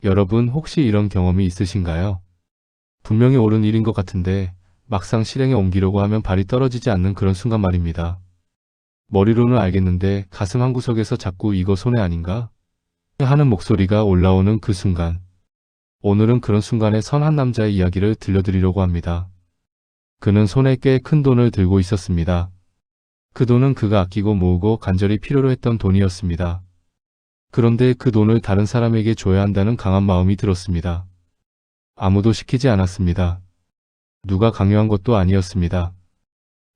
여러분 혹시 이런 경험이 있으신가요? 분명히 옳은 일인 것 같은데 막상 실행에 옮기려고 하면 발이 떨어지지 않는 그런 순간 말입니다. 머리로는 알겠는데 가슴 한구석에서 자꾸 이거 손해 아닌가? 하는 목소리가 올라오는 그 순간. 오늘은 그런 순간의 선한 남자의 이야기를 들려드리려고 합니다. 그는 손에 꽤 큰 돈을 들고 있었습니다. 그 돈은 그가 아끼고 모으고 간절히 필요로 했던 돈이었습니다. 그런데 그 돈을 다른 사람에게 줘야 한다는 강한 마음이 들었습니다. 아무도 시키지 않았습니다. 누가 강요한 것도 아니었습니다.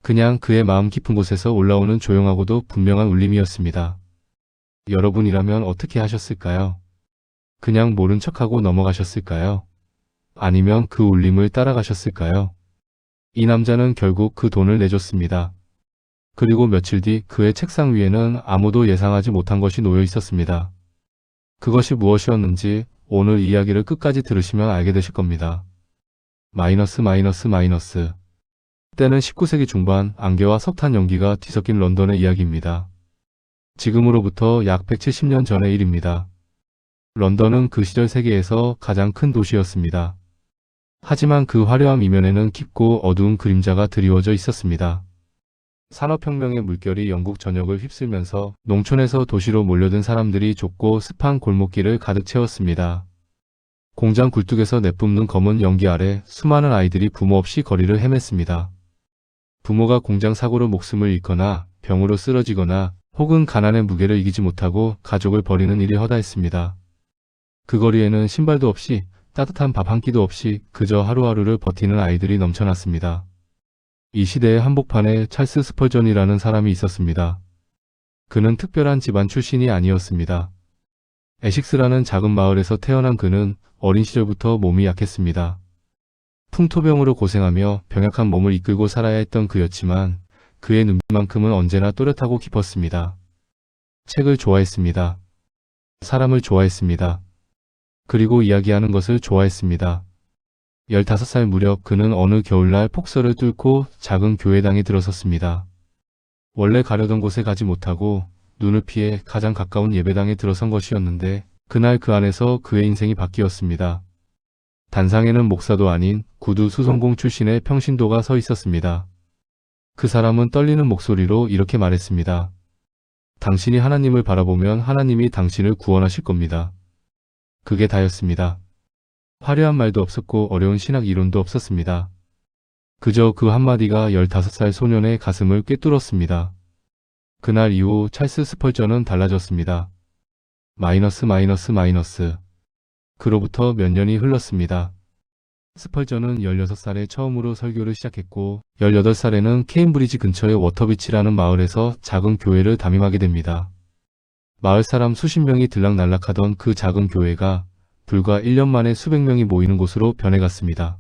그냥 그의 마음 깊은 곳에서 올라오는 조용하고도 분명한 울림이었습니다. 여러분이라면 어떻게 하셨을까요? 그냥 모른 척하고 넘어가셨을까요? 아니면 그 울림을 따라가셨을까요? 이 남자는 결국 그 돈을 내줬습니다. 그리고 며칠 뒤 그의 책상 위에는 아무도 예상하지 못한 것이 놓여 있었습니다. 그것이 무엇이었는지 오늘 이야기를 끝까지 들으시면 알게 되실 겁니다. 마이너스. 때는 19세기 중반 안개와 석탄 연기가 뒤섞인 런던의 이야기입니다. 지금으로부터 약 170년 전의 일입니다. 런던은 그 시절 세계에서 가장 큰 도시였습니다. 하지만 그 화려함 이면에는 깊고 어두운 그림자가 드리워져 있었습니다. 산업혁명의 물결이 영국 전역을 휩쓸면서 농촌에서 도시로 몰려든 사람들이 좁고 습한 골목길을 가득 채웠습니다. 공장 굴뚝에서 내뿜는 검은 연기 아래 수많은 아이들이 부모 없이 거리를 헤맸습니다. 부모가 공장 사고로 목숨을 잃거나 병으로 쓰러지거나 혹은 가난의 무게를 이기지 못하고 가족을 버리는 일이 허다했습니다. 그 거리에는 신발도 없이 따뜻한 밥 한 끼도 없이 그저 하루하루를 버티는 아이들이 넘쳐났습니다. 이 시대의 한복판에 찰스 스펄전이라는 사람이 있었습니다. 그는 특별한 집안 출신이 아니었습니다. 에식스라는 작은 마을에서 태어난 그는 어린 시절부터 몸이 약했습니다. 풍토병으로 고생하며 병약한 몸을 이끌고 살아야 했던 그였지만 그의 눈빛만큼은 언제나 또렷하고 깊었습니다. 책을 좋아했습니다. 사람을 좋아했습니다. 그리고 이야기하는 것을 좋아했습니다. 15살 무렵 그는 어느 겨울날 폭설을 뚫고 작은 교회당에 들어섰습니다. 원래 가려던 곳에 가지 못하고 눈을 피해 가장 가까운 예배당에 들어선 것이었는데 그날 그 안에서 그의 인생이 바뀌었습니다. 단상에는 목사도 아닌 구두 수성공 출신의 평신도가 서 있었습니다. 그 사람은 떨리는 목소리로 이렇게 말했습니다. 당신이 하나님을 바라보면 하나님이 당신을 구원하실 겁니다. 그게 다였습니다. 화려한 말도 없었고 어려운 신학 이론도 없었습니다. 그저 그 한마디가 15살 소년의 가슴을 꿰뚫었습니다. 그날 이후 찰스 스펄전은 달라졌습니다. 마이너스. 그로부터 몇 년이 흘렀습니다. 스펄전은 16살에 처음으로 설교를 시작했고 18살에는 케임브리지 근처의 워터비치라는 마을에서 작은 교회를 담임하게 됩니다. 마을 사람 수십 명이 들락날락하던 그 작은 교회가 불과 1년 만에 수백 명이 모이는 곳으로 변해갔습니다.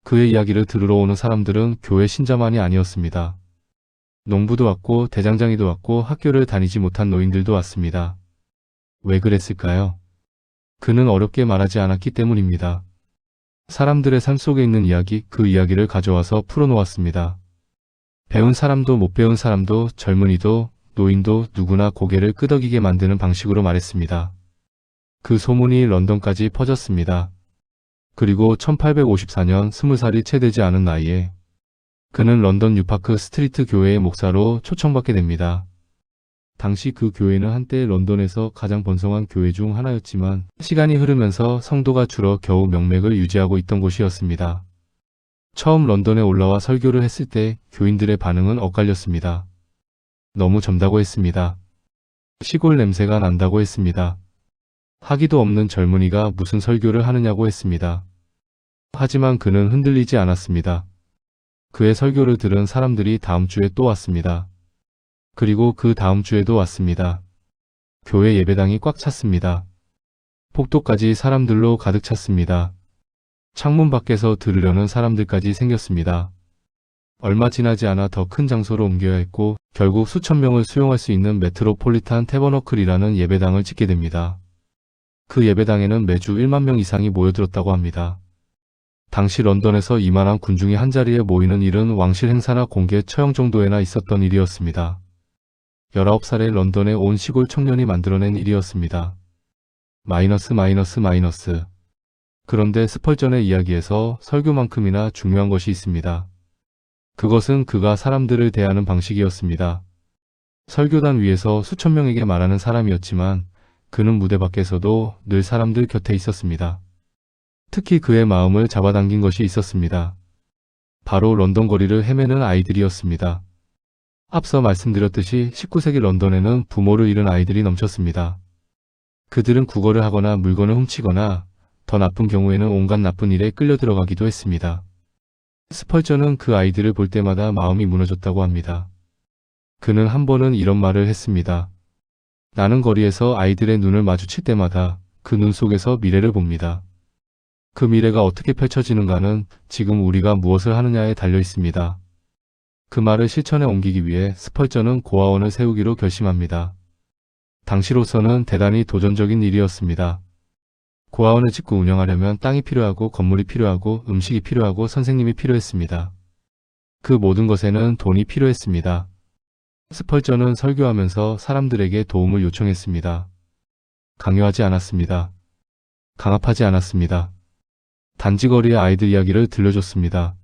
그의 이야기를 들으러 오는 사람들은 교회 신자만이 아니었습니다. 농부도 왔고 대장장이도 왔고 학교를 다니지 못한 노인들도 왔습니다. 왜 그랬을까요? 그는 어렵게 말하지 않았기 때문입니다. 사람들의 삶 속에 있는 이야기, 그 이야기를 가져와서 풀어놓았습니다. 배운 사람도 못 배운 사람도 젊은이도 노인도 누구나 고개를 끄덕이게 만드는 방식으로 말했습니다. 그 소문이 런던까지 퍼졌습니다. 그리고 1854년 20살이 채 되지 않은 나이에 그는 런던 뉴파크 스트리트 교회의 목사로 초청받게 됩니다. 당시 그 교회는 한때 런던에서 가장 번성한 교회 중 하나였지만 시간이 흐르면서 성도가 줄어 겨우 명맥을 유지하고 있던 곳이었습니다. 처음 런던에 올라와 설교를 했을 때 교인들의 반응은 엇갈렸습니다. 너무 젊다고 했습니다. 시골 냄새가 난다고 했습니다. 학위도 없는 젊은이가 무슨 설교를 하느냐고 했습니다. 하지만 그는 흔들리지 않았습니다. 그의 설교를 들은 사람들이 다음 주에 또 왔습니다. 그리고 그 다음 주에도 왔습니다. 교회 예배당이 꽉 찼습니다. 폭도까지 사람들로 가득 찼습니다. 창문 밖에서 들으려는 사람들까지 생겼습니다. 얼마 지나지 않아 더 큰 장소로 옮겨야 했고 결국 수천 명을 수용할 수 있는 메트로폴리탄 태버너클이라는 예배당을 짓게 됩니다. 그 예배당에는 매주 1만 명 이상이 모여들었다고 합니다. 당시 런던에서 이만한 군중이 한자리에 모이는 일은 왕실 행사나 공개 처형 정도에나 있었던 일이었습니다. 19살의 런던에 온 시골 청년이 만들어낸 일이었습니다. 마이너스 마이너스 마이너스. 그런데 스펄전의 이야기에서 설교만큼이나 중요한 것이 있습니다. 그것은 그가 사람들을 대하는 방식이었습니다. 설교단 위에서 수천 명에게 말하는 사람이었지만 그는 무대 밖에서도 늘 사람들 곁에 있었습니다. 특히 그의 마음을 잡아당긴 것이 있었습니다. 바로 런던 거리를 헤매는 아이들이었습니다. 앞서 말씀드렸듯이 19세기 런던에는 부모를 잃은 아이들이 넘쳤습니다. 그들은 구걸을 하거나 물건을 훔치거나 더 나쁜 경우에는 온갖 나쁜 일에 끌려 들어가기도 했습니다. 스펄전은 그 아이들을 볼 때마다 마음이 무너졌다고 합니다. 그는 한 번은 이런 말을 했습니다. 나는 거리에서 아이들의 눈을 마주칠 때마다 그 눈 속에서 미래를 봅니다. 그 미래가 어떻게 펼쳐지는가는 지금 우리가 무엇을 하느냐에 달려 있습니다. 그 말을 실천에 옮기기 위해 스펄전은 고아원을 세우기로 결심합니다. 당시로서는 대단히 도전적인 일이었습니다. 고아원을 짓고 운영하려면 땅이 필요하고 건물이 필요하고 음식이 필요하고 선생님이 필요했습니다. 그 모든 것에는 돈이 필요했습니다. 스펄전은 설교하면서 사람들에게 도움을 요청했습니다. 강요하지 않았습니다. 강압하지 않았습니다. 단지 거리의 아이들 이야기를 들려줬습니다.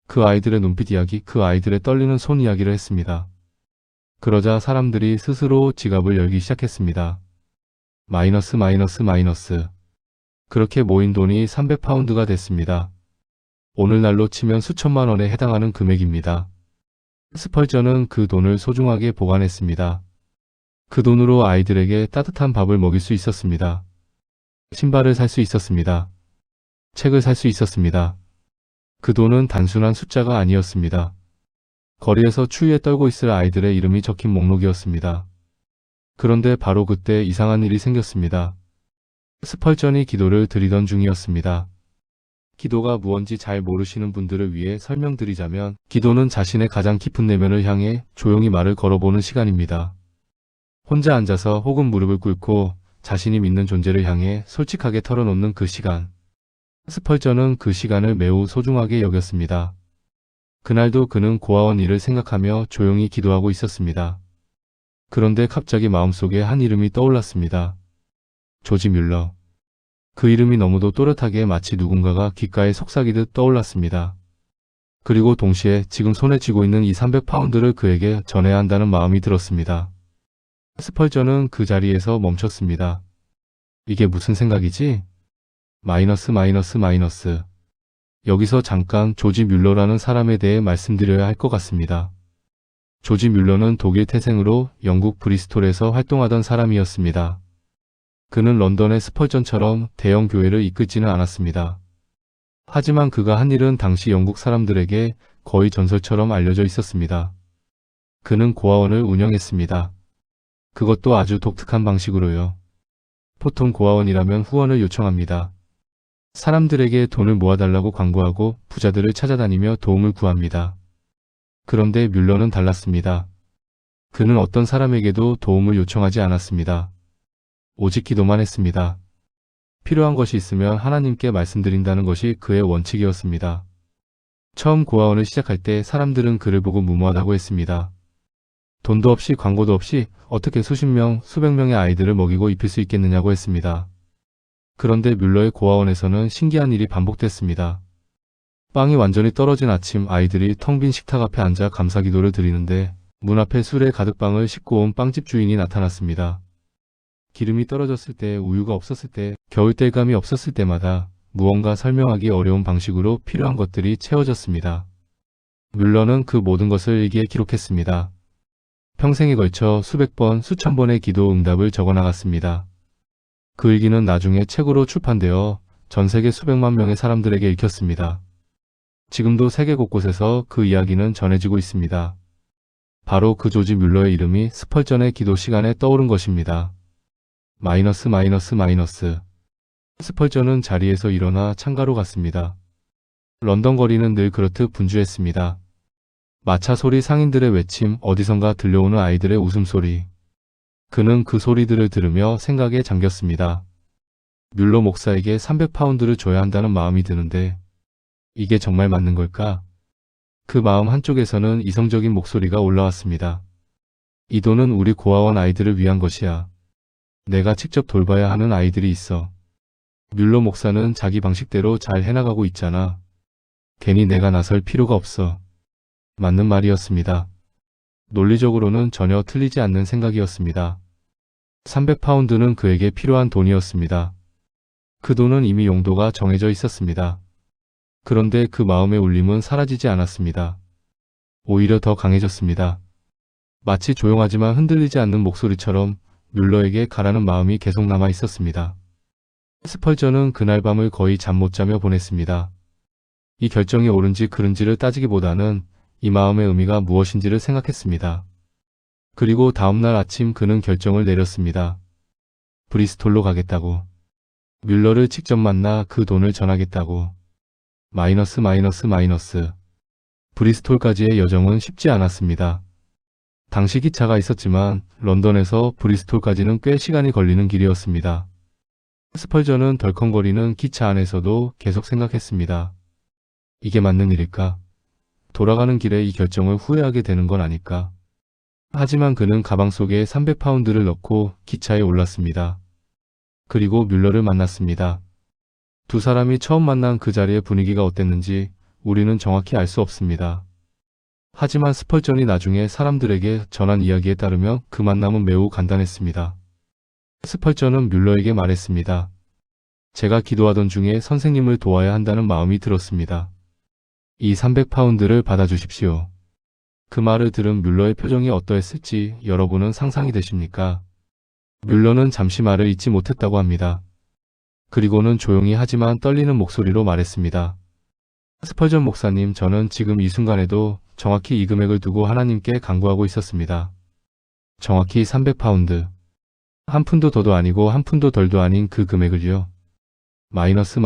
그 아이들의 눈빛 이야기, 그 아이들의 떨리는 손 이야기를 했습니다. 그러자 사람들이 스스로 지갑을 열기 시작했습니다. 마이너스 마이너스 마이너스. 그렇게 모인 돈이 300파운드가 됐습니다. 오늘날로 치면 수천만 원에 해당하는 금액입니다. 스펄전은 그 돈을 소중하게 보관했습니다. 그 돈으로 아이들에게 따뜻한 밥을 먹일 수 있었습니다. 신발을 살 수 있었습니다. 책을 살 수 있었습니다. 그 돈은 단순한 숫자가 아니었습니다. 거리에서 추위에 떨고 있을 아이들의 이름이 적힌 목록이었습니다. 그런데 바로 그때 이상한 일이 생겼습니다. 스펄전이 기도를 드리던 중이었습니다. 기도가 무언지 잘 모르시는 분들을 위해 설명드리자면 기도는 자신의 가장 깊은 내면을 향해 조용히 말을 걸어보는 시간입니다. 혼자 앉아서 혹은 무릎을 꿇고 자신이 믿는 존재를 향해 솔직하게 털어놓는 그 시간. 스펄전은 그 시간을 매우 소중하게 여겼습니다. 그날도 그는 고아원 일을 생각하며 조용히 기도하고 있었습니다. 그런데 갑자기 마음속에 한 이름이 떠올랐습니다. 조지 뮬러. 그 이름이 너무도 또렷하게 마치 누군가가 귓가에 속삭이듯 떠올랐습니다. 그리고 동시에 지금 손에 쥐고 있는 이 300파운드를 그에게 전해야 한다는 마음이 들었습니다. 스펄전은 그 자리에서 멈췄습니다. 이게 무슨 생각이지? 마이너스 마이너스 마이너스. 여기서 잠깐 조지 뮬러라는 사람에 대해 말씀드려야 할 것 같습니다. 조지 뮬러는 독일 태생으로 영국 브리스톨에서 활동하던 사람이었습니다. 그는 런던의 스펄전처럼 대형 교회를 이끌지는 않았습니다. 하지만 그가 한 일은 당시 영국 사람들에게 거의 전설처럼 알려져 있었습니다. 그는 고아원을 운영했습니다. 그것도 아주 독특한 방식으로요. 보통 고아원이라면 후원을 요청합니다. 사람들에게 돈을 모아달라고 광고하고 부자들을 찾아다니며 도움을 구합니다. 그런데 뮬러는 달랐습니다. 그는 어떤 사람에게도 도움을 요청하지 않았습니다. 오직 기도만 했습니다. 필요한 것이 있으면 하나님께 말씀드린다는 것이 그의 원칙이었습니다. 처음 고아원을 시작할 때 사람들은 그를 보고 무모하다고 했습니다. 돈도 없이 광고도 없이 어떻게 수십 명, 수백 명의 아이들을 먹이고 입힐 수 있겠느냐고 했습니다. 그런데 뮬러의 고아원에서는 신기한 일이 반복됐습니다. 빵이 완전히 떨어진 아침 아이들이 텅 빈 식탁 앞에 앉아 감사기도를 드리는데 문 앞에 술에 가득 빵을 싣고 온 빵집 주인이 나타났습니다. 기름이 떨어졌을 때, 우유가 없었을 때, 겨울땔감이 없었을 때마다 무언가 설명하기 어려운 방식으로 필요한 것들이 채워졌습니다. 뮬러는 그 모든 것을 일기에 기록했습니다. 평생에 걸쳐 수백 번, 수천 번의 기도 응답을 적어나갔습니다. 그 일기는 나중에 책으로 출판되어 전 세계 수백만 명의 사람들에게 읽혔습니다. 지금도 세계 곳곳에서 그 이야기는 전해지고 있습니다. 바로 그 조지 뮬러의 이름이 스펄전의 기도 시간에 떠오른 것입니다. 마이너스 마이너스 마이너스. 스펄전은 자리에서 일어나 창가로 갔습니다. 런던 거리는 늘 그렇듯 분주했습니다. 마차 소리, 상인들의 외침, 어디선가 들려오는 아이들의 웃음소리. 그는 그 소리들을 들으며 생각에 잠겼습니다. 뮬러 목사에게 300파운드를 줘야 한다는 마음이 드는데 이게 정말 맞는 걸까? 그 마음 한쪽에서는 이성적인 목소리가 올라왔습니다. 이 돈은 우리 고아원 아이들을 위한 것이야. 내가 직접 돌봐야 하는 아이들이 있어. 뮬러 목사는 자기 방식대로 잘 해나가고 있잖아. 괜히 내가 나설 필요가 없어. 맞는 말이었습니다. 논리적으로는 전혀 틀리지 않는 생각이었습니다. 300파운드는 그에게 필요한 돈이었습니다. 그 돈은 이미 용도가 정해져 있었습니다. 그런데 그 마음의 울림은 사라지지 않았습니다. 오히려 더 강해졌습니다. 마치 조용하지만 흔들리지 않는 목소리처럼 뮬러에게 가라는 마음이 계속 남아 있었습니다. 스펄전은 그날 밤을 거의 잠 못 자며 보냈습니다. 이 결정이 옳은지 그른지를 따지기보다는 이 마음의 의미가 무엇인지를 생각했습니다. 그리고 다음날 아침 그는 결정을 내렸습니다. 브리스톨로 가겠다고. 뮬러를 직접 만나 그 돈을 전하겠다고. 마이너스. 브리스톨까지의 여정은 쉽지 않았습니다. 당시 기차가 있었지만 런던에서 브리스톨까지는 꽤 시간이 걸리는 길이었습니다. 스펄전은 덜컹거리는 기차 안에서도 계속 생각했습니다. 이게 맞는 일일까? 돌아가는 길에 이 결정을 후회하게 되는 건 아닐까? 하지만 그는 가방 속에 300파운드를 넣고 기차에 올랐습니다. 그리고 뮬러를 만났습니다. 두 사람이 처음 만난 그 자리의 분위기가 어땠는지 우리는 정확히 알 수 없습니다. 하지만 스펄전이 나중에 사람들에게 전한 이야기에 따르면 그 만남은 매우 간단했습니다. 스펄전은 뮬러에게 말했습니다. 제가 기도하던 중에 선생님을 도와야 한다는 마음이 들었습니다. 이 300파운드를 받아주십시오. 그 말을 들은 뮬러의 표정이 어떠했을지 여러분은 상상이 되십니까? 뮬러는 잠시 말을 잇지 못했다고 합니다. 그리고는 조용히 하지만 떨리는 목소리로 말했습니다. 스펄전 목사님, 저는 지금 이 순간에도 정확히 이 금액을 두고 하나님께 간구하고 있었습니다. 정확히 300파운드. 한 푼도 더도 아니고 한 푼도 덜도 아닌 그 금액을요. 마이너스.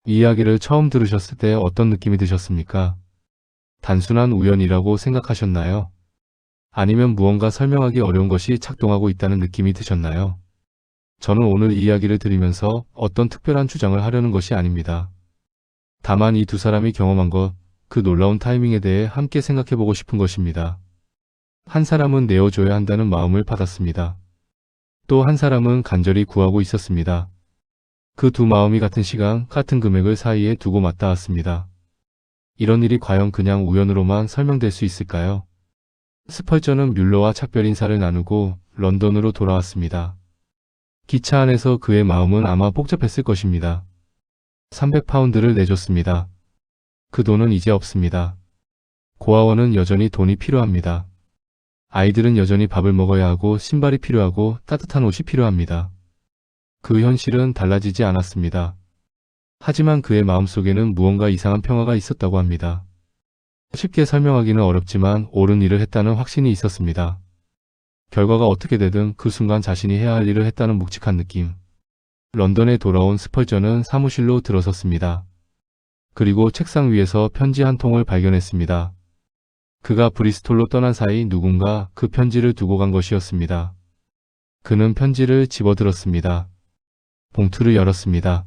이 이야기를 처음 들으셨을 때 어떤 느낌이 드셨습니까? 단순한 우연이라고 생각하셨나요? 아니면 무언가 설명하기 어려운 것이 작동하고 있다는 느낌이 드셨나요? 저는 오늘 이 이야기를 들으면서 어떤 특별한 주장을 하려는 것이 아닙니다. 다만 이 두 사람이 경험한 것, 그 놀라운 타이밍에 대해 함께 생각해보고 싶은 것입니다. 한 사람은 내어줘야 한다는 마음을 받았습니다. 또 한 사람은 간절히 구하고 있었습니다. 그 두 마음이 같은 시간, 같은 금액을 사이에 두고 맞닿았습니다. 이런 일이 과연 그냥 우연으로만 설명될 수 있을까요? 스펄전은 뮬러와 작별 인사를 나누고 런던으로 돌아왔습니다. 기차 안에서 그의 마음은 아마 복잡했을 것입니다. 300파운드를 내줬습니다. 그 돈은 이제 없습니다. 고아원은 여전히 돈이 필요합니다. 아이들은 여전히 밥을 먹어야 하고 신발이 필요하고 따뜻한 옷이 필요합니다. 그 현실은 달라지지 않았습니다. 하지만 그의 마음속에는 무언가 이상한 평화가 있었다고 합니다. 쉽게 설명하기는 어렵지만 옳은 일을 했다는 확신이 있었습니다. 결과가 어떻게 되든 그 순간 자신이 해야 할 일을 했다는 묵직한 느낌. 런던에 돌아온 스펄전은 사무실로 들어섰습니다. 그리고 책상 위에서 편지 한 통을 발견했습니다. 그가 브리스톨로 떠난 사이 누군가 그 편지를 두고 간 것이었습니다. 그는 편지를 집어들었습니다. 봉투를 열었습니다.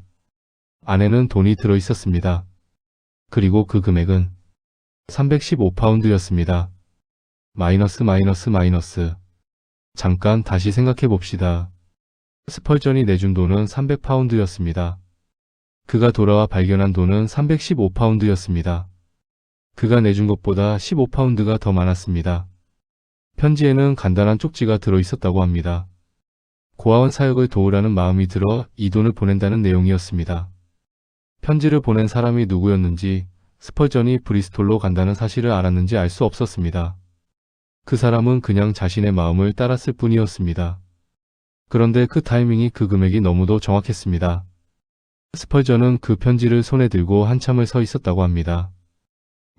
안에는 돈이 들어 있었습니다. 그리고 그 금액은 315파운드였습니다. 마이너스. 잠깐 다시 생각해 봅시다. 스펄전이 내준 돈은 300파운드였습니다. 그가 돌아와 발견한 돈은 315파운드였습니다. 그가 내준 것보다 15파운드가 더 많았습니다. 편지에는 간단한 쪽지가 들어 있었다고 합니다. 고아원 사역을 도우라는 마음이 들어 이 돈을 보낸다는 내용이었습니다. 편지를 보낸 사람이 누구였는지, 스펄전이 브리스톨로 간다는 사실을 알았는지 알 수 없었습니다. 그 사람은 그냥 자신의 마음을 따랐을 뿐이었습니다. 그런데 그 타이밍이 그 금액이 너무도 정확했습니다. 스펄전은 그 편지를 손에 들고 한참을 서 있었다고 합니다.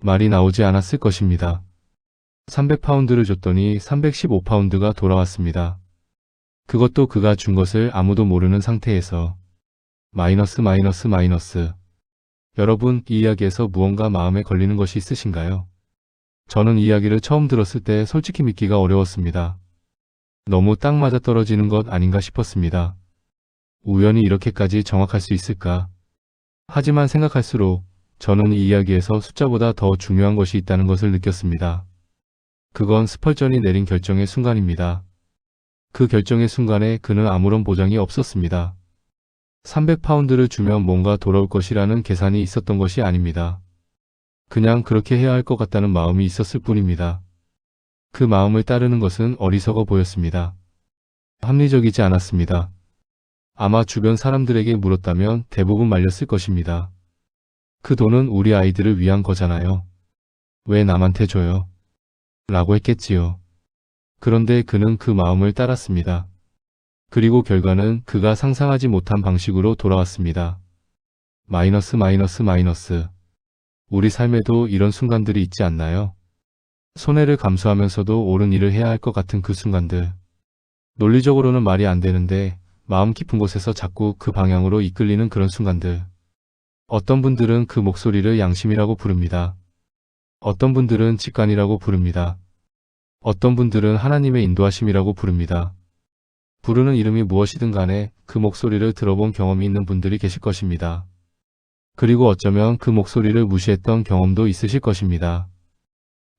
말이 나오지 않았을 것입니다. 300파운드를 줬더니 315파운드가 돌아왔습니다. 그것도 그가 준 것을 아무도 모르는 상태에서. 마이너스. 여러분, 이 이야기에서 무언가 마음에 걸리는 것이 있으신가요? 저는 이 이야기를 처음 들었을 때 솔직히 믿기가 어려웠습니다. 너무 딱 맞아떨어지는 것 아닌가 싶었습니다. 우연히 이렇게까지 정확할 수 있을까? 하지만 생각할수록 저는 이 이야기에서 숫자보다 더 중요한 것이 있다는 것을 느꼈습니다. 그건 스펄전이 내린 결정의 순간입니다. 그 결정의 순간에 그는 아무런 보장이 없었습니다. 300파운드를 주면 뭔가 돌아올 것이라는 계산이 있었던 것이 아닙니다. 그냥 그렇게 해야 할 것 같다는 마음이 있었을 뿐입니다. 그 마음을 따르는 것은 어리석어 보였습니다. 합리적이지 않았습니다. 아마 주변 사람들에게 물었다면 대부분 말렸을 것입니다. 그 돈은 우리 아이들을 위한 거잖아요. 왜 남한테 줘요? 라고 했겠지요. 그런데 그는 그 마음을 따랐습니다. 그리고 결과는 그가 상상하지 못한 방식으로 돌아왔습니다. 마이너스 마이너스 마이너스. 우리 삶에도 이런 순간들이 있지 않나요? 손해를 감수하면서도 옳은 일을 해야 할 것 같은 그 순간들. 논리적으로는 말이 안 되는데 마음 깊은 곳에서 자꾸 그 방향으로 이끌리는 그런 순간들. 어떤 분들은 그 목소리를 양심이라고 부릅니다. 어떤 분들은 직관이라고 부릅니다. 어떤 분들은 하나님의 인도하심이라고 부릅니다. 부르는 이름이 무엇이든 간에 그 목소리를 들어본 경험이 있는 분들이 계실 것입니다. 그리고 어쩌면 그 목소리를 무시했던 경험도 있으실 것입니다.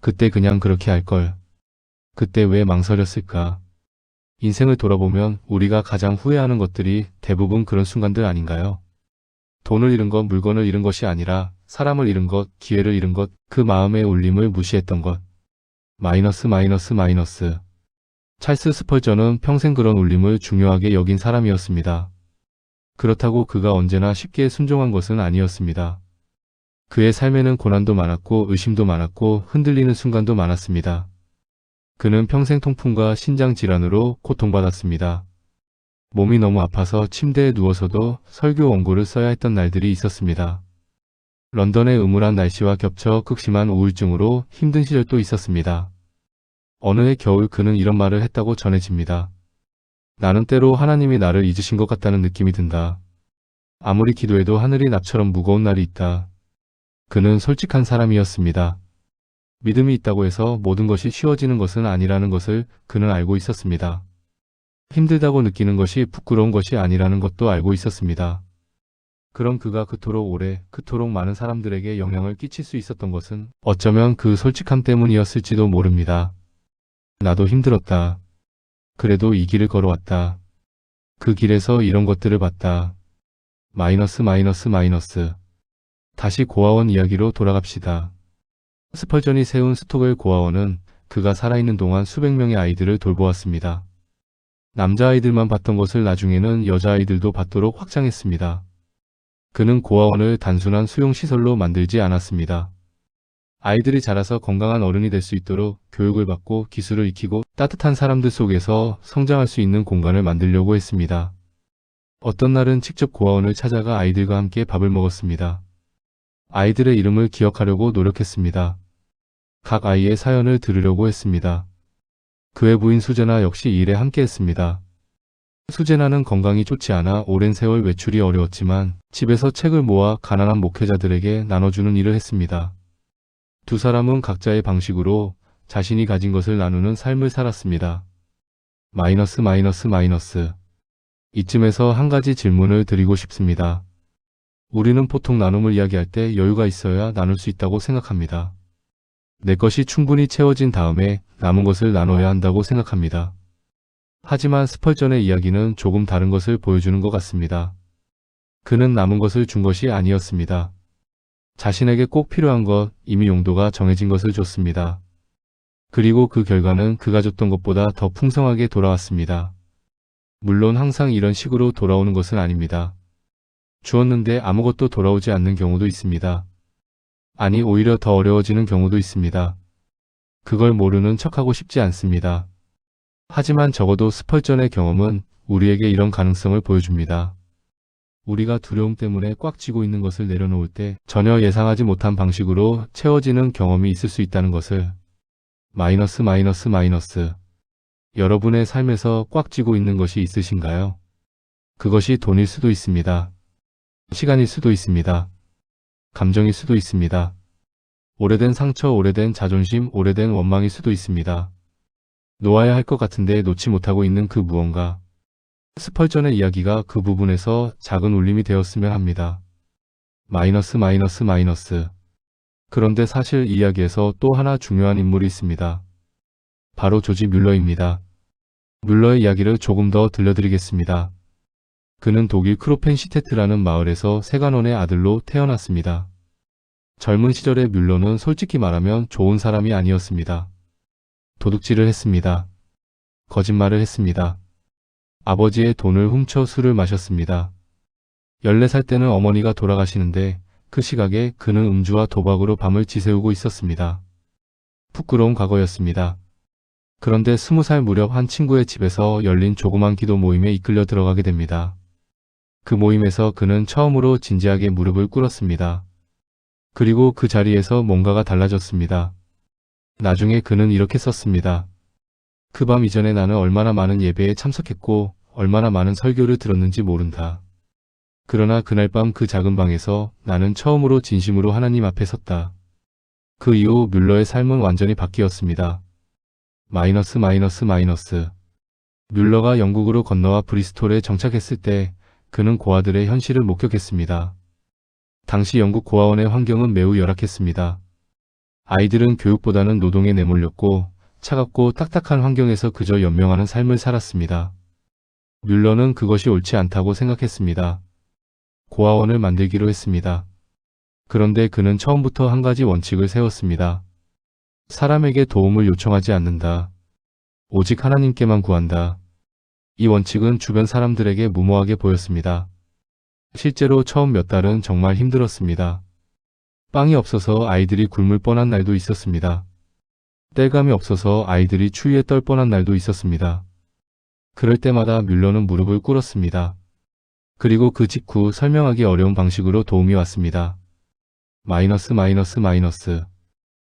그때 그냥 그렇게 할 걸. 그때 왜 망설였을까? 인생을 돌아보면 우리가 가장 후회하는 것들이 대부분 그런 순간들 아닌가요? 돈을 잃은 것, 물건을 잃은 것이 아니라 사람을 잃은 것, 기회를 잃은 것, 그 마음의 울림을 무시했던 것. 마이너스 마이너스 마이너스. 찰스 스펄전은 평생 그런 울림을 중요하게 여긴 사람이었습니다. 그렇다고 그가 언제나 쉽게 순종한 것은 아니었습니다. 그의 삶에는 고난도 많았고 의심도 많았고 흔들리는 순간도 많았습니다. 그는 평생 통풍과 신장질환으로 고통받았습니다. 몸이 너무 아파서 침대에 누워서도 설교 원고를 써야 했던 날들이 있었습니다. 런던의 음울한 날씨와 겹쳐 극심한 우울증으로 힘든 시절도 있었습니다. 어느 해 겨울 그는 이런 말을 했다고 전해집니다. 나는 때로 하나님이 나를 잊으신 것 같다는 느낌이 든다. 아무리 기도해도 하늘이 나처럼 무거운 날이 있다. 그는 솔직한 사람이었습니다. 믿음이 있다고 해서 모든 것이 쉬워지는 것은 아니라는 것을 그는 알고 있었습니다. 힘들다고 느끼는 것이 부끄러운 것이 아니라는 것도 알고 있었습니다. 그럼 그가 그토록 오래, 그토록 많은 사람들에게 영향을 끼칠 수 있었던 것은 어쩌면 그 솔직함 때문이었을지도 모릅니다. 나도 힘들었다. 그래도 이 길을 걸어왔다. 그 길에서 이런 것들을 봤다. 마이너스 마이너스 마이너스. 다시 고아원 이야기로 돌아갑시다. 스펄전이 세운 스톡웰 고아원은 그가 살아있는 동안 수백 명의 아이들을 돌보았습니다. 남자아이들만 봤던 것을 나중에는 여자아이들도 받도록 확장했습니다. 그는 고아원을 단순한 수용시설로 만들지 않았습니다. 아이들이 자라서 건강한 어른이 될 수 있도록 교육을 받고 기술을 익히고 따뜻한 사람들 속에서 성장할 수 있는 공간을 만들려고 했습니다. 어떤 날은 직접 고아원을 찾아가 아이들과 함께 밥을 먹었습니다. 아이들의 이름을 기억하려고 노력했습니다. 각 아이의 사연을 들으려고 했습니다. 그의 부인 수제나 역시 이 일에 함께했습니다. 수제나는 건강이 좋지 않아 오랜 세월 외출이 어려웠지만 집에서 책을 모아 가난한 목회자들에게 나눠주는 일을 했습니다. 두 사람은 각자의 방식으로 자신이 가진 것을 나누는 삶을 살았습니다. 마이너스 마이너스 마이너스. 이쯤에서 한 가지 질문을 드리고 싶습니다. 우리는 보통 나눔을 이야기할 때 여유가 있어야 나눌 수 있다고 생각합니다. 내 것이 충분히 채워진 다음에 남은 것을 나눠야 한다고 생각합니다. 하지만 스펄전의 이야기는 조금 다른 것을 보여주는 것 같습니다. 그는 남은 것을 준 것이 아니었습니다. 자신에게 꼭 필요한 것, 이미 용도가 정해진 것을 줬습니다. 그리고 그 결과는 그가 줬던 것보다 더 풍성하게 돌아왔습니다. 물론 항상 이런 식으로 돌아오는 것은 아닙니다. 주었는데 아무것도 돌아오지 않는 경우도 있습니다. 아니, 오히려 더 어려워지는 경우도 있습니다. 그걸 모르는 척하고 싶지 않습니다. 하지만 적어도 스펄전의 경험은 우리에게 이런 가능성을 보여줍니다. 우리가 두려움 때문에 꽉 쥐고 있는 것을 내려놓을 때 전혀 예상하지 못한 방식으로 채워지는 경험이 있을 수 있다는 것을. 마이너스 마이너스 마이너스. 여러분의 삶에서 꽉 쥐고 있는 것이 있으신가요? 그것이 돈일 수도 있습니다. 시간일 수도 있습니다. 감정일 수도 있습니다. 오래된 상처, 오래된 자존심, 오래된 원망일 수도 있습니다. 놓아야 할 것 같은데 놓지 못하고 있는 그 무언가. 스펄전의 이야기가 그 부분에서 작은 울림이 되었으면 합니다. 마이너스 마이너스 마이너스. 그런데 사실 이 이야기에서 또 하나 중요한 인물이 있습니다. 바로 조지 뮬러입니다. 뮬러의 이야기를 조금 더 들려드리겠습니다. 그는 독일 크로펜시테트라는 마을에서 세간원의 아들로 태어났습니다. 젊은 시절의 뮬러는 솔직히 말하면 좋은 사람이 아니었습니다. 도둑질을 했습니다. 거짓말을 했습니다. 아버지의 돈을 훔쳐 술을 마셨습니다. 14살 때는 어머니가 돌아가시는데 그 시각에 그는 음주와 도박으로 밤을 지새우고 있었습니다. 부끄러운 과거였습니다. 그런데 20살 무렵 한 친구의 집에서 열린 조그만 기도 모임에 이끌려 들어가게 됩니다. 그 모임에서 그는 처음으로 진지하게 무릎을 꿇었습니다. 그리고 그 자리에서 뭔가가 달라졌습니다. 나중에 그는 이렇게 썼습니다. 그 밤 이전에 나는 얼마나 많은 예배에 참석했고 얼마나 많은 설교를 들었는지 모른다. 그러나 그날 밤 그 작은 방에서 나는 처음으로 진심으로 하나님 앞에 섰다. 그 이후 뮬러의 삶은 완전히 바뀌었습니다. 마이너스. 뮬러가 영국으로 건너와 브리스톨에 정착했을 때 그는 고아들의 현실을 목격했습니다. 당시 영국 고아원의 환경은 매우 열악했습니다. 아이들은 교육보다는 노동에 내몰렸고 차갑고 딱딱한 환경에서 그저 연명하는 삶을 살았습니다. 뮬러는 그것이 옳지 않다고 생각했습니다. 고아원을 만들기로 했습니다. 그런데 그는 처음부터 한 가지 원칙을 세웠습니다. 사람에게 도움을 요청하지 않는다. 오직 하나님께만 구한다. 이 원칙은 주변 사람들에게 무모하게 보였습니다. 실제로 처음 몇 달은 정말 힘들었습니다. 빵이 없어서 아이들이 굶을 뻔한 날도 있었습니다. 땔감이 없어서 아이들이 추위에 떨 뻔한 날도 있었습니다. 그럴 때마다 뮬러는 무릎을 꿇었습니다. 그리고 그 직후 설명하기 어려운 방식으로 도움이 왔습니다. 마이너스.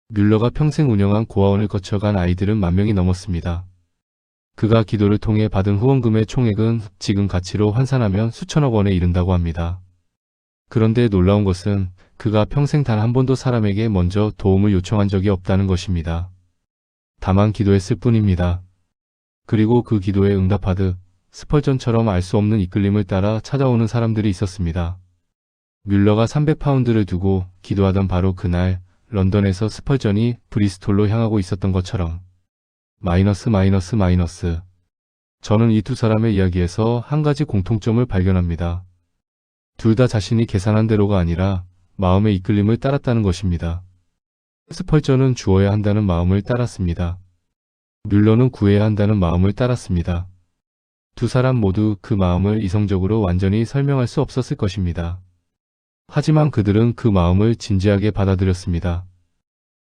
뮬러가 평생 운영한 고아원을 거쳐간 아이들은 10,000명이 넘었습니다. 그가 기도를 통해 받은 후원금의 총액은 지금 가치로 환산하면 수천억 원에 이른다고 합니다. 그런데 놀라운 것은 그가 평생 단 한 번도 사람에게 먼저 도움을 요청한 적이 없다는 것입니다. 다만 기도했을 뿐입니다. 그리고 그 기도에 응답하듯 스펄전처럼 알 수 없는 이끌림을 따라 찾아오는 사람들이 있었습니다. 뮬러가 300파운드를 두고 기도하던 바로 그날 런던에서 스펄전이 브리스톨로 향하고 있었던 것처럼 마이너스. 저는 이 두 사람의 이야기에서 한 가지 공통점을 발견합니다. 둘 다 자신이 계산한 대로가 아니라 마음의 이끌림을 따랐다는 것입니다. 스펄전은 주어야 한다는 마음을 따랐습니다. 뮬러는 구해야 한다는 마음을 따랐습니다. 두 사람 모두 그 마음을 이성적으로 완전히 설명할 수 없었을 것입니다. 하지만 그들은 그 마음을 진지하게 받아들였습니다.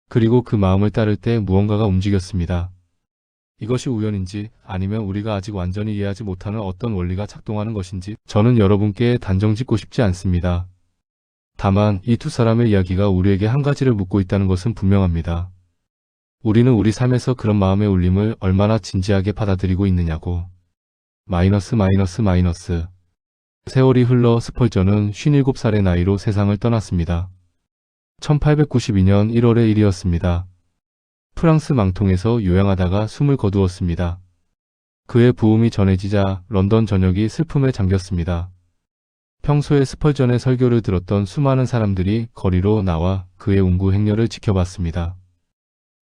그리고 그 마음을 따를 때 무언가가 움직였습니다. 이것이 우연인지 아니면 우리가 아직 완전히 이해하지 못하는 어떤 원리가 작동하는 것인지 저는 여러분께 단정짓고 싶지 않습니다. 다만 이 두 사람의 이야기가 우리에게 한 가지를 묻고 있다는 것은 분명합니다. 우리는 우리 삶에서 그런 마음의 울림을 얼마나 진지하게 받아들이고 있느냐고. 마이너스. 세월이 흘러 스펄전은 57살의 나이로 세상을 떠났습니다. 1892년 1월의 일이었습니다. 프랑스 망통에서 요양하다가 숨을 거두었습니다. 그의 부음이 전해지자 런던 전역이 슬픔에 잠겼습니다. 평소에 스펄전의 설교를 들었던 수많은 사람들이 거리로 나와 그의 운구 행렬을 지켜봤습니다.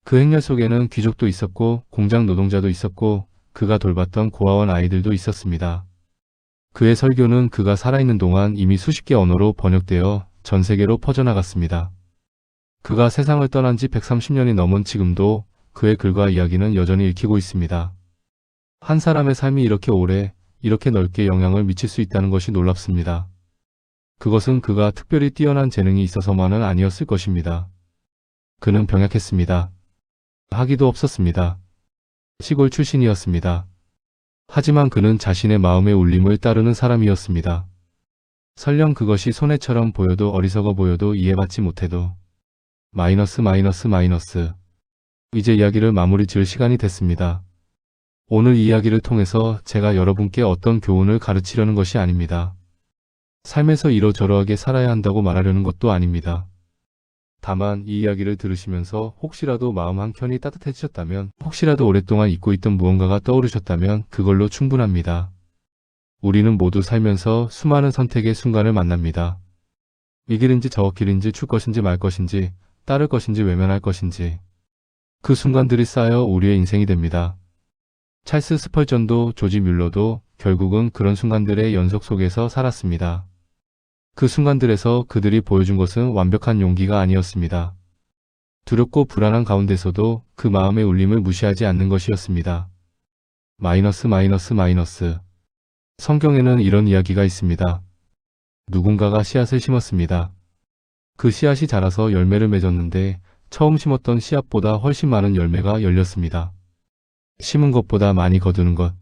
그 행렬 속에는 귀족도 있었고 공장 노동자도 있었고 그가 돌봤던 고아원 아이들도 있었습니다. 그의 설교는 그가 살아있는 동안 이미 수십 개 언어로 번역되어 전 세계로 퍼져나갔습니다. 그가 세상을 떠난 지 130년이 넘은 지금도 그의 글과 이야기는 여전히 읽히고 있습니다. 한 사람의 삶이 이렇게 오래, 이렇게 넓게 영향을 미칠 수 있다는 것이 놀랍습니다. 그것은 그가 특별히 뛰어난 재능이 있어서만은 아니었을 것입니다. 그는 병약했습니다. 학위도 없었습니다. 시골 출신이었습니다. 하지만 그는 자신의 마음의 울림을 따르는 사람이었습니다. 설령 그것이 손해처럼 보여도 어리석어 보여도 이해받지 못해도 마이너스. 이제 이야기를 마무리 지을 시간이 됐습니다. 오늘 이 이야기를 통해서 제가 여러분께 어떤 교훈을 가르치려는 것이 아닙니다. 삶에서 이러저러하게 살아야 한다고 말하려는 것도 아닙니다. 다만 이 이야기를 들으시면서 혹시라도 마음 한켠이 따뜻해지셨다면, 혹시라도 오랫동안 잊고 있던 무언가가 떠오르셨다면 그걸로 충분합니다. 우리는 모두 살면서 수많은 선택의 순간을 만납니다. 이 길인지 저 길인지 출 것인지 말 것인지, 따를 것인지 외면할 것인지. 그 순간들이 쌓여 우리의 인생이 됩니다. 찰스 스펄전도 조지 뮬러도 결국은 그런 순간들의 연속 속에서 살았습니다. 그 순간들에서 그들이 보여준 것은 완벽한 용기가 아니었습니다. 두렵고 불안한 가운데서도 그 마음의 울림을 무시하지 않는 것이었습니다. 마이너스 마이너스 마이너스. 성경에는 이런 이야기가 있습니다. 누군가가 씨앗을 심었습니다. 그 씨앗이 자라서 열매를 맺었는데 처음 심었던 씨앗보다 훨씬 많은 열매가 열렸습니다. 심은 것보다 많이 거두는 것.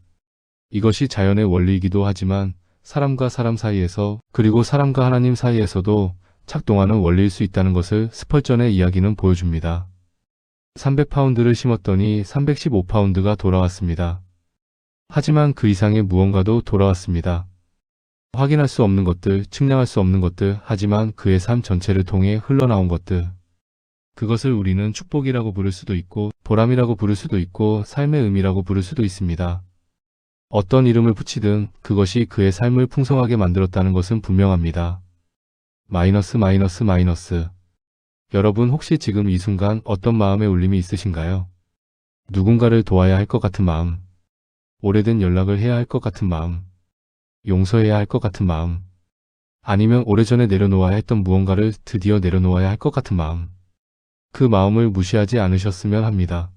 이것이 자연의 원리이기도 하지만 사람과 사람 사이에서 그리고 사람과 하나님 사이에서도 작동하는 원리일 수 있다는 것을 스펄전의 이야기는 보여줍니다. 300파운드를 심었더니 315파운드가 돌아왔습니다. 하지만 그 이상의 무언가도 돌아왔습니다. 확인할 수 없는 것들, 측량할 수 없는 것들, 하지만 그의 삶 전체를 통해 흘러나온 것들. 그것을 우리는 축복이라고 부를 수도 있고 보람이라고 부를 수도 있고 삶의 의미라고 부를 수도 있습니다. 어떤 이름을 붙이든 그것이 그의 삶을 풍성하게 만들었다는 것은 분명합니다. 마이너스 마이너스 마이너스. 여러분 혹시 지금 이 순간 어떤 마음의 울림이 있으신가요? 누군가를 도와야 할 것 같은 마음. 오래된 연락을 해야 할 것 같은 마음. 용서해야 할 것 같은 마음. 아니면 오래전에 내려놓아야 했던 무언가를 드디어 내려놓아야 할 것 같은 마음. 그 마음을 무시하지 않으셨으면 합니다.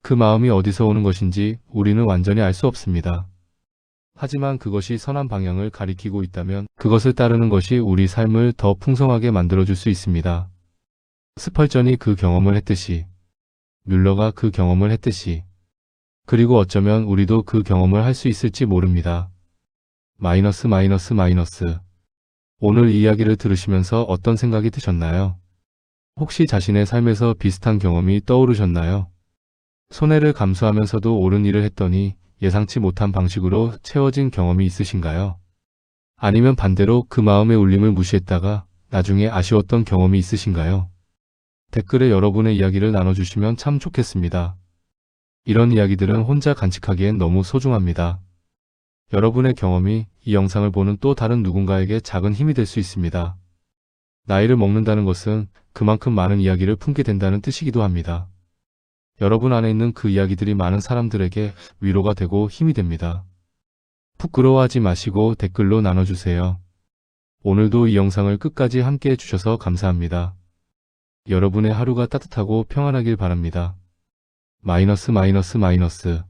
그 마음이 어디서 오는 것인지 우리는 완전히 알 수 없습니다. 하지만 그것이 선한 방향을 가리키고 있다면 그것을 따르는 것이 우리 삶을 더 풍성하게 만들어줄 수 있습니다. 스펄전이 그 경험을 했듯이, 뮬러가 그 경험을 했듯이, 그리고 어쩌면 우리도 그 경험을 할 수 있을지 모릅니다. 마이너스 마이너스 마이너스. 오늘 이 이야기를 들으시면서 어떤 생각이 드셨나요? 혹시 자신의 삶에서 비슷한 경험이 떠오르셨나요? 손해를 감수하면서도 옳은 일을 했더니 예상치 못한 방식으로 채워진 경험이 있으신가요? 아니면 반대로 그 마음의 울림을 무시했다가 나중에 아쉬웠던 경험이 있으신가요? 댓글에 여러분의 이야기를 나눠주시면 참 좋겠습니다. 이런 이야기들은 혼자 간직하기엔 너무 소중합니다. 여러분의 경험이 이 영상을 보는 또 다른 누군가에게 작은 힘이 될 수 있습니다. 나이를 먹는다는 것은 그만큼 많은 이야기를 품게 된다는 뜻이기도 합니다. 여러분 안에 있는 그 이야기들이 많은 사람들에게 위로가 되고 힘이 됩니다. 부끄러워하지 마시고 댓글로 나눠주세요. 오늘도 이 영상을 끝까지 함께 해주셔서 감사합니다. 여러분의 하루가 따뜻하고 평안하길 바랍니다. 마이너스 마이너스 마이너스.